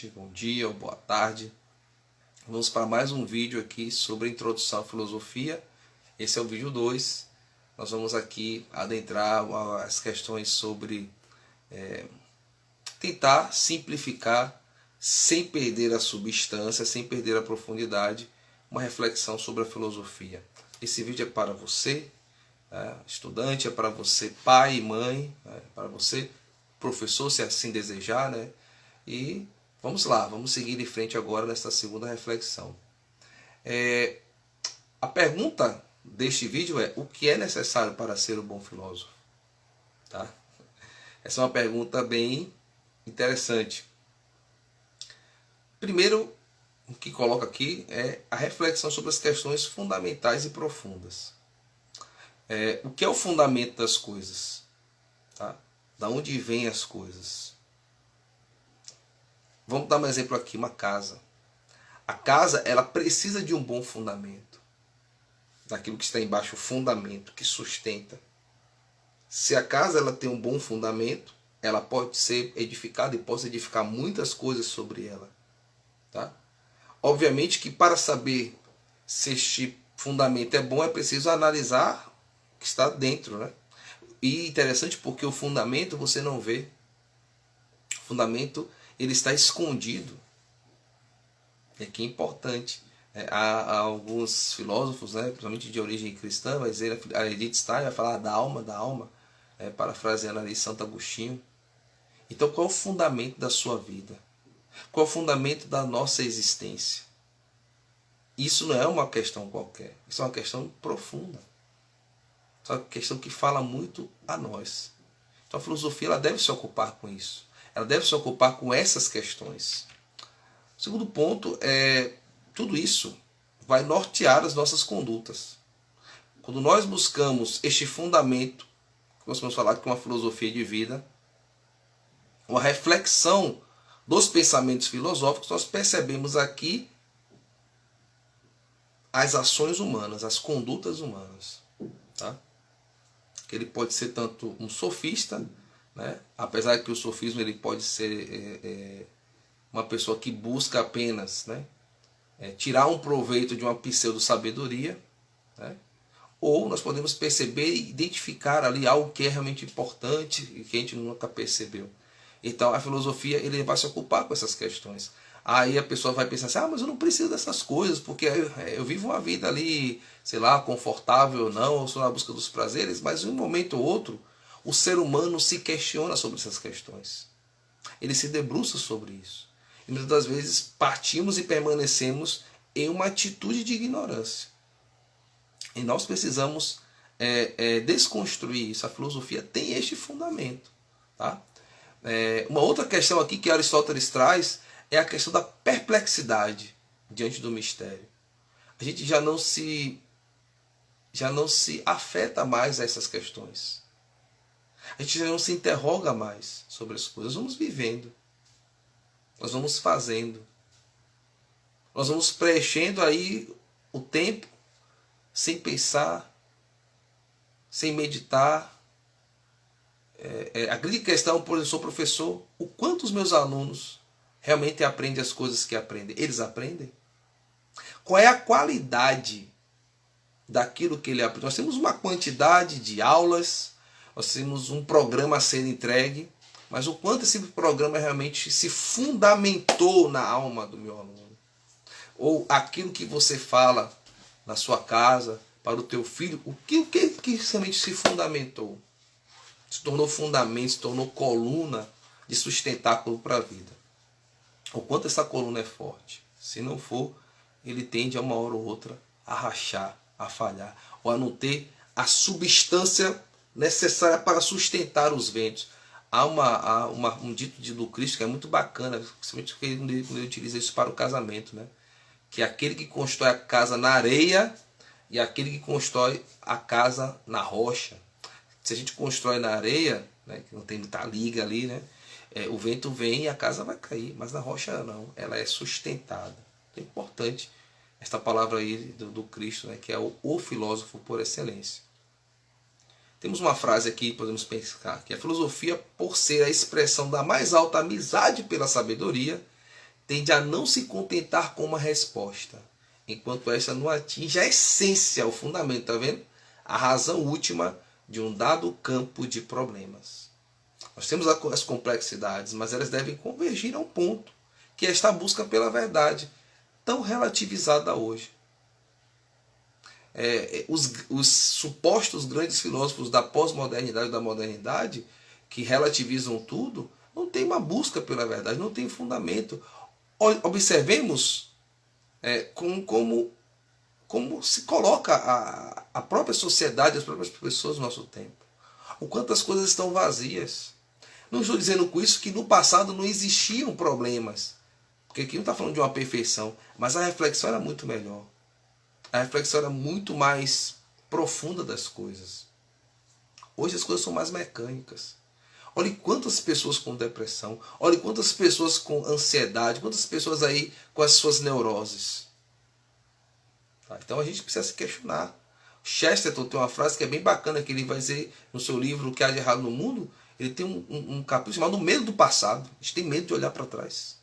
noite, bom dia ou boa tarde. Vamos para mais um vídeo aqui sobre a introdução à filosofia. Esse é o vídeo 2. Nós vamos aqui adentrar as questões sobre tentar simplificar, sem perder a substância, sem perder a profundidade, uma reflexão sobre a filosofia. Esse vídeo é para você, estudante, é para você pai e mãe, para você professor, se assim desejar, né? E vamos lá, vamos seguir em frente agora nesta segunda reflexão. A pergunta deste vídeo é: o que é necessário para ser um bom filósofo? Tá? Essa é uma pergunta bem interessante. Primeiro, o que coloca aqui é a reflexão sobre as questões fundamentais e profundas. O que é o fundamento das coisas? Tá? Da onde vêm as coisas? Vamos dar um exemplo aqui, uma casa. A casa, ela precisa de um bom fundamento. Daquilo que está embaixo, o fundamento que sustenta. Se a casa ela tem um bom fundamento, ela pode ser edificada e pode edificar muitas coisas sobre ela. Tá? Obviamente que para saber se este fundamento é bom, é preciso analisar o que está dentro, né? E interessante porque o fundamento você não vê. O fundamento ele está escondido. E aqui é importante. Há alguns filósofos, né, principalmente de origem cristã, vai dizer, a Edith Stein vai falar da alma, parafraseando ali Santo Agostinho. Então qual é o fundamento da sua vida? Qual é o fundamento da nossa existência? Isso não é uma questão qualquer, isso é uma questão profunda. É uma questão que fala muito a nós. Então a filosofia ela deve se ocupar com isso. Ela deve se ocupar com essas questões. O segundo ponto é tudo isso vai nortear as nossas condutas. Quando nós buscamos este fundamento, que nós vamos falar que é uma filosofia de vida, uma reflexão dos pensamentos filosóficos, nós percebemos aqui as ações humanas, as condutas humanas. Tá? Que ele pode ser tanto um sofista, né? Apesar que o sofismo ele pode ser uma pessoa que busca apenas, né, tirar um proveito de uma pseudo-sabedoria, né? Ou nós podemos perceber e identificar ali algo que é realmente importante e que a gente nunca percebeu. Então a filosofia ele vai se ocupar com essas questões. Aí a pessoa vai pensar assim, mas eu não preciso dessas coisas, porque eu vivo uma vida ali, sei lá, confortável ou não, eu sou na busca dos prazeres, mas em um momento ou outro, o ser humano se questiona sobre essas questões. Ele se debruça sobre isso. E muitas das vezes partimos e permanecemos em uma atitude de ignorância. E nós precisamos desconstruir isso. A filosofia tem este fundamento. Tá? Uma outra questão aqui que Aristóteles traz é a questão da perplexidade diante do mistério. A gente já não se afeta mais a essas questões. A gente já não se interroga mais sobre as coisas. Nós vamos vivendo. Nós vamos fazendo. Nós vamos preenchendo aí o tempo sem pensar, sem meditar. A grande questão, por exemplo, eu sou professor, o quanto os meus alunos realmente aprendem as coisas que aprendem? Eles aprendem? Qual é a qualidade daquilo que ele aprende? Nós temos uma quantidade de aulas, nós temos um programa a ser entregue, mas o quanto esse programa realmente se fundamentou na alma do meu aluno? Ou aquilo que você fala na sua casa, para o teu filho, o que realmente se fundamentou? Se tornou fundamento, se tornou coluna de sustentáculo para a vida. O quanto essa coluna é forte. Se não for, ele tende a uma hora ou outra a rachar, a falhar, ou a não ter a substância necessária para sustentar os ventos. Há um dito do Cristo que é muito bacana, principalmente quando ele utiliza isso para o casamento, né? Que é aquele que constrói a casa na areia e aquele que constrói a casa na rocha. Se a gente constrói na areia, né, que não tem muita liga ali, né? O vento vem e a casa vai cair, mas na rocha não, ela é sustentada. É importante esta palavra aí do Cristo, né, que é o filósofo por excelência. Temos uma frase aqui, podemos pensar, que a filosofia, por ser a expressão da mais alta amizade pela sabedoria, tende a não se contentar com uma resposta, enquanto esta não atinge a essência, o fundamento, tá vendo? A razão última de um dado campo de problemas. Nós temos as complexidades, mas elas devem convergir a um ponto, que é esta busca pela verdade, tão relativizada hoje. Os supostos grandes filósofos da pós-modernidade e da modernidade, que relativizam tudo, não tem uma busca pela verdade, não tem fundamento. Observemos como se coloca a própria sociedade, as próprias pessoas do nosso tempo. O quanto as coisas estão vazias. Não estou dizendo com isso que no passado não existiam problemas, porque aqui não está falando de uma perfeição, mas a reflexão era muito melhor. A reflexão era muito mais profunda das coisas. Hoje as coisas são mais mecânicas. Olhe quantas pessoas com depressão, olhe quantas pessoas com ansiedade, quantas pessoas aí com as suas neuroses. Então a gente precisa se questionar. Chesterton tem uma frase que é bem bacana, que ele vai dizer no seu livro O que há de errado no mundo. Ele tem um capítulo chamado O Medo do Passado. A gente tem medo de olhar para trás.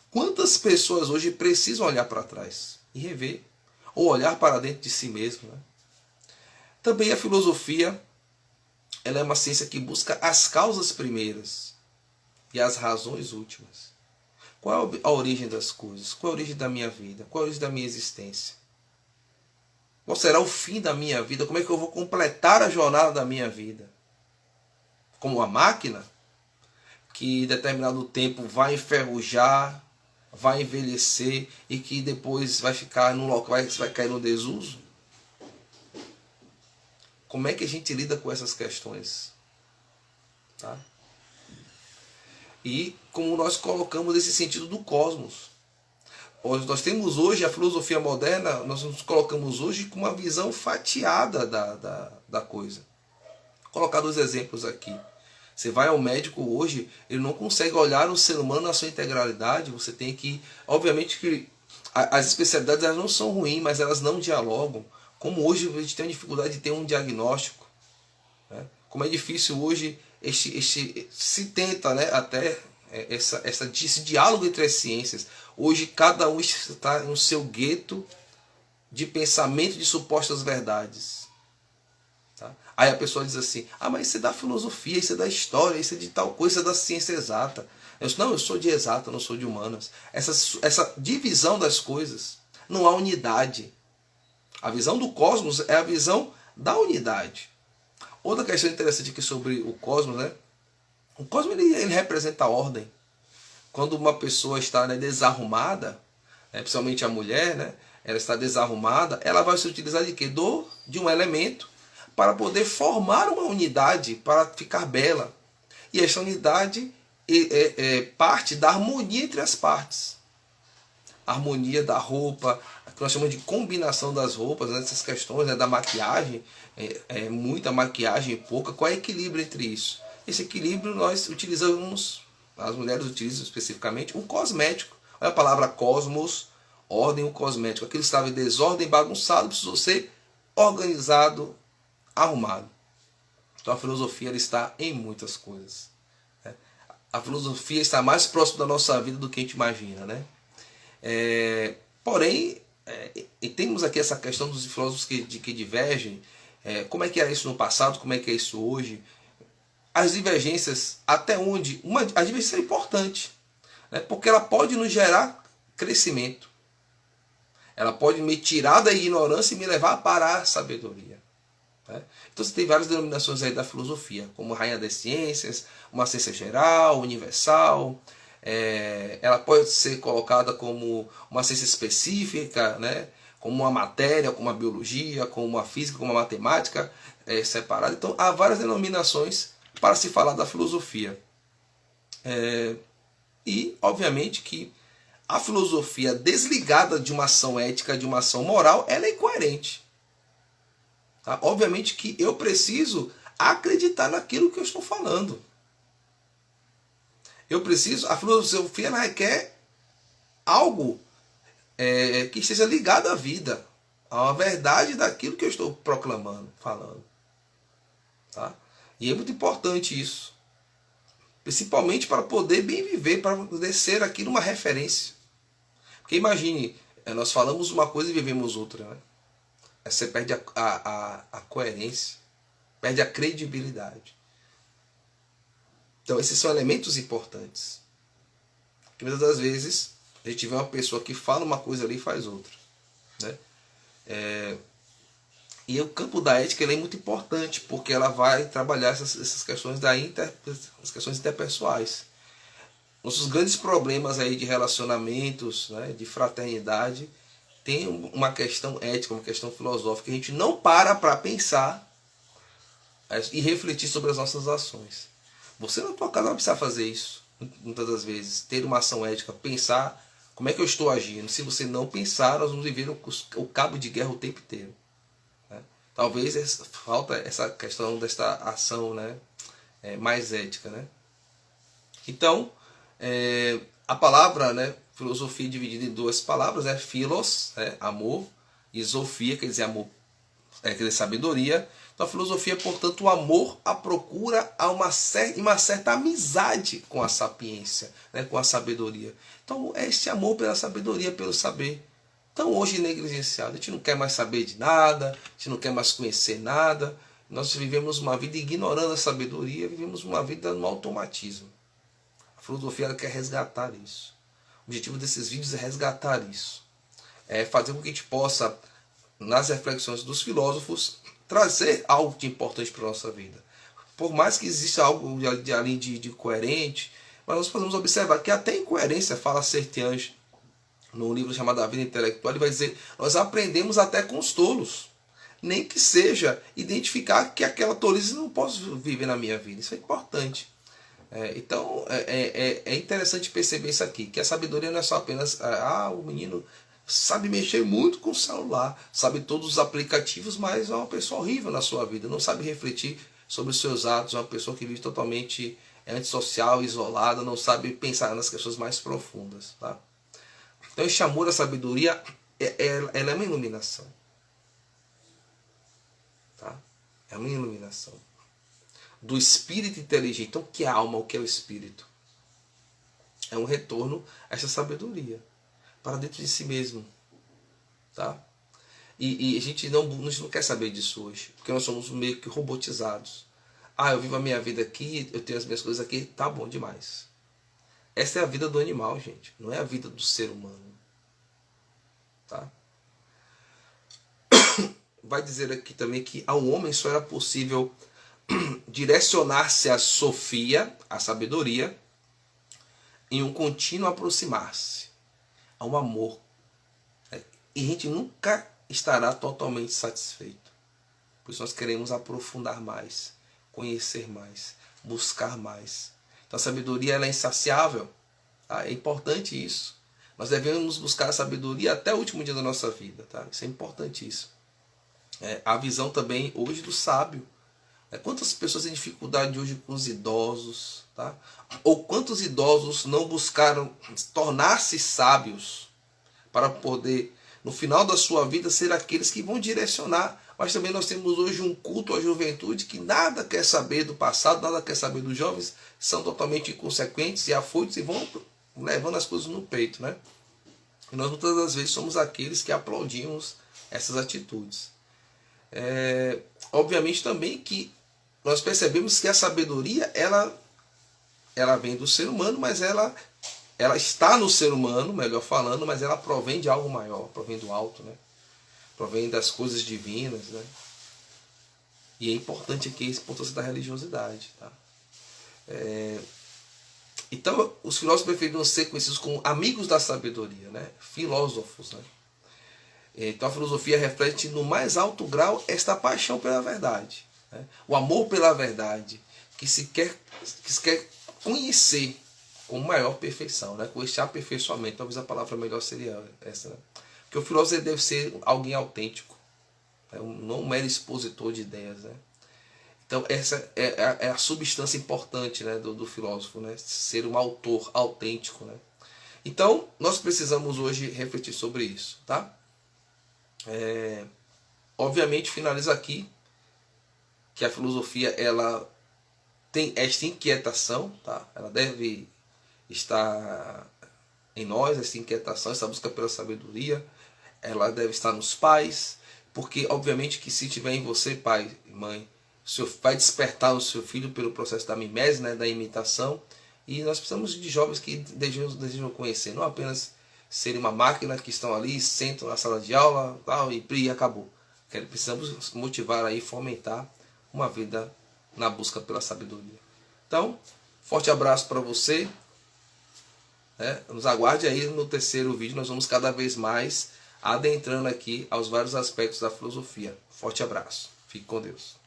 Quantas pessoas hoje precisam olhar para trás e rever, ou olhar para dentro de si mesmo, né? Também a filosofia, ela é uma ciência que busca as causas primeiras e as razões últimas. Qual é a origem das coisas? Qual é a origem da minha vida? Qual é a origem da minha existência? Qual será o fim da minha vida? Como é que eu vou completar a jornada da minha vida? Como uma máquina que em determinado tempo vai enferrujar, vai envelhecer e que depois vai ficar num local, vai cair no desuso? Como é que a gente lida com essas questões? Tá? E como nós colocamos esse sentido do cosmos. Nós temos hoje a filosofia moderna, nós nos colocamos hoje com uma visão fatiada da coisa. Vou colocar 2 exemplos aqui. Você vai ao médico hoje, ele não consegue olhar o ser humano na sua integralidade. Você tem que... Obviamente que as especialidades elas não são ruins, mas elas não dialogam. Como hoje a gente tem a dificuldade de ter um diagnóstico. Né? Como é difícil hoje, se tenta, né, até esse diálogo entre as ciências. Hoje cada um está no seu gueto de pensamento de supostas verdades. Tá? Aí a pessoa diz assim, mas isso é da filosofia, isso é da história, isso é de tal coisa, isso é da ciência exata. Eu sou de exata, não sou de humanas. Essa divisão das coisas, não há unidade. A visão do cosmos é a visão da unidade. Outra questão interessante aqui sobre o cosmos, né? O cosmos ele representa a ordem. Quando uma pessoa está, né, desarrumada, principalmente a mulher, né, ela está desarrumada, ela vai se utilizar de quê? De um elemento para poder formar uma unidade, para ficar bela. E esta unidade parte da harmonia entre as partes. A harmonia da roupa, que nós chamamos de combinação das roupas, né, essas questões, né, da maquiagem, muita maquiagem e pouca. Qual é o equilíbrio entre isso? Esse equilíbrio nós utilizamos, as mulheres utilizam especificamente, o cosmético. Olha a palavra cosmos, ordem, o cosmético. Aquilo que estava em desordem, bagunçado, precisou ser organizado, arrumado. Então a filosofia ela está em muitas coisas. Né? A filosofia está mais próximo da nossa vida do que a gente imagina. Né? Porém, temos aqui essa questão dos filósofos que divergem. Como é que era isso no passado, como é que é isso hoje? As divergências, até onde? A divergência é importante, né? Porque ela pode nos gerar crescimento. Ela pode me tirar da ignorância e me levar para a sabedoria. Né? Então você tem várias denominações aí da filosofia, como rainha das ciências, uma ciência geral, universal. Ela pode ser colocada como uma ciência específica, né? Como uma matéria, como a biologia, como uma física, como a matemática separada. Então há várias denominações para se falar da filosofia. E, obviamente, que a filosofia desligada de uma ação ética, de uma ação moral, ela é incoerente. Tá? Obviamente que eu preciso acreditar naquilo que eu estou falando. A filosofia ela requer algo que esteja ligado à vida, à verdade daquilo que eu estou proclamando, falando. Tá? E é muito importante isso. Principalmente para poder bem viver, para poder ser aquilo uma referência. Porque imagine, nós falamos uma coisa e vivemos outra, né? Você perde a coerência, perde a credibilidade. Então esses são elementos importantes. Porque muitas das vezes a gente vê uma pessoa que fala uma coisa ali e faz outra, né? E o campo da ética ele é muito importante, porque ela vai trabalhar essas questões as questões interpessoais. Nossos grandes problemas aí de relacionamentos, né, de fraternidade, tem uma questão ética, uma questão filosófica, que a gente não para pensar e refletir sobre as nossas ações. Você na tua casa vai precisar fazer isso, muitas das vezes, ter uma ação ética, pensar como é que eu estou agindo. Se você não pensar, nós vamos viver o cabo de guerra o tempo inteiro. Talvez falta essa questão desta ação, né, mais ética, né? Então, a palavra, né, filosofia dividida em duas palavras, né, philos, né, amor, e sofia, quer dizer amor, quer dizer sabedoria. Então a filosofia, portanto, o amor à procura a uma certa amizade com a sapiência, né, com a sabedoria. Então é este amor pela sabedoria, pelo saber. Então hoje negligenciado, a gente não quer mais saber de nada, a gente não quer mais conhecer nada. Nós vivemos uma vida ignorando a sabedoria, vivemos uma vida no automatismo. A filosofia ela quer resgatar isso. O objetivo desses vídeos é resgatar isso. É fazer com que a gente possa, nas reflexões dos filósofos, trazer algo de importante para a nossa vida. Por mais que exista algo além de coerente, mas nós podemos observar que até incoerência fala Sertiange, num livro chamado A Vida Intelectual, ele vai dizer, nós aprendemos até com os tolos. Nem que seja identificar que aquela tolice não posso viver na minha vida. Isso é importante. Então é interessante perceber isso aqui, que a sabedoria não é só apenas o menino sabe mexer muito com o celular, sabe todos os aplicativos, mas é uma pessoa horrível na sua vida, não sabe refletir sobre os seus atos, é uma pessoa que vive totalmente antissocial, isolada, não sabe pensar nas questões mais profundas. Tá? Então esse amor à sabedoria, ela é uma iluminação. Tá? É uma iluminação do espírito inteligente. Então o que é a alma, o que é o espírito? É um retorno a essa sabedoria para dentro de si mesmo. Tá? E a gente não quer saber disso hoje, porque nós somos meio que robotizados. Eu vivo a minha vida aqui, eu tenho as minhas coisas aqui, tá bom demais. Essa é a vida do animal, gente, não é a vida do ser humano. Tá? Vai dizer aqui também que ao homem só era possível direcionar-se à sofia, à sabedoria, em um contínuo aproximar-se a um amor. E a gente nunca estará totalmente satisfeito. Por isso nós queremos aprofundar mais, conhecer mais, buscar mais. Então a sabedoria ela é insaciável. Tá? É importante isso. Nós devemos buscar a sabedoria até o último dia da nossa vida. Tá? Isso é importantíssimo. A visão também hoje do sábio. Quantas pessoas têm dificuldade hoje com os idosos? Tá? Ou quantos idosos não buscaram tornar-se sábios para poder, no final da sua vida, ser aqueles que vão direcionar. Mas também nós temos hoje um culto à juventude que nada quer saber do passado, nada quer saber dos jovens, são totalmente inconsequentes e afoitos e vão levando as coisas no peito. Né? E nós muitas das vezes somos aqueles que aplaudimos essas atitudes. Obviamente também que nós percebemos que a sabedoria ela vem do ser humano, mas ela está no ser humano, melhor falando, mas ela provém de algo maior, provém do alto, né? Provém das coisas divinas. Né? E é importante aqui a importância da religiosidade. Tá? Então os filósofos preferiram ser conhecidos como amigos da sabedoria, né? Filósofos. Né? Então a filosofia reflete no mais alto grau esta paixão pela verdade, né? O amor pela verdade, que se quer conhecer com maior perfeição, né? Com este aperfeiçoamento. Talvez a palavra melhor seria essa. Né? Porque o filósofo deve ser alguém autêntico, né? Não um mero expositor de ideias. Né? Então essa é a substância importante, né, do filósofo, né? Ser um autor autêntico. Né? Então nós precisamos hoje refletir sobre isso. Tá? Obviamente finaliza aqui que a filosofia ela tem esta inquietação, tá? Ela deve estar em nós, essa inquietação, essa busca pela sabedoria, ela deve estar nos pais, porque obviamente que se tiver em você, pai e mãe, o Senhor vai despertar o seu filho pelo processo da mimese, né, da imitação, e nós precisamos de jovens que desejam conhecer, não apenas ser uma máquina que estão ali, sentam na sala de aula, tal, e acabou. Precisamos motivar aí, fomentar uma vida na busca pela sabedoria. Então, forte abraço para você. Nos aguarde aí no terceiro vídeo, nós vamos cada vez mais adentrando aqui aos vários aspectos da filosofia. Forte abraço. Fique com Deus.